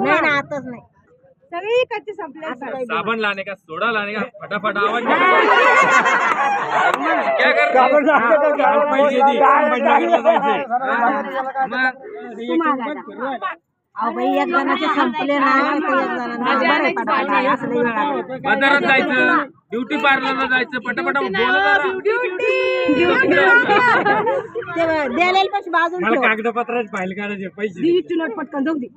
नाही ना आताच नाही सगळी कच्चे संपले साबण लाने का सोडा लाने का फटाफट आवाज क्या कर पैसे दी अहो बाई एक जणाचे संपले ना बाजारात जायचं ब्युटी पार्लरला जायचं पटापट द्यायला पैसे बाजून मला कागदपत्राचे फाईल काढायचे पैसे नोट पटकन जाऊ दे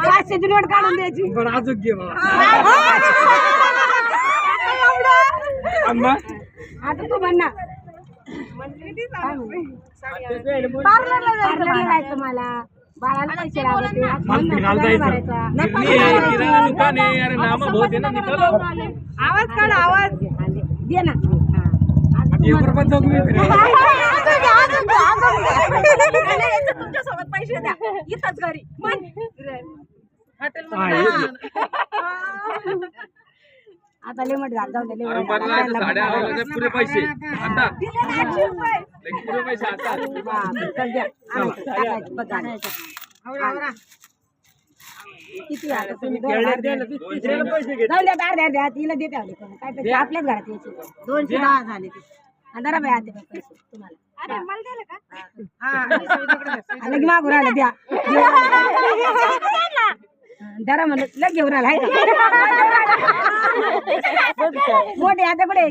₹500ची नोट काढून द्यायची पण अजून घे आता तू म्हण ना पार्लरला जायचं मला बाळाला पैसे लागते दुकान आहे अरे नाम बहुत आहे ना निकालो आवाज काढ आवाज दे ना तुमच्यासोबत पैसे द्या इथंच घरी आता लिमिट घाल जाऊ दे साड्या पुरे पैसे आता पुरे पैसे आता किती आता तुम्ही द्या तिला देते काय आपल्याच घरात यायची 210 झाले ते जरा बाई आते पैसे तुम्हाला लगे मागून आलं द्या जरा म्हणलं लगे घेऊन आला मोठे आता कुठे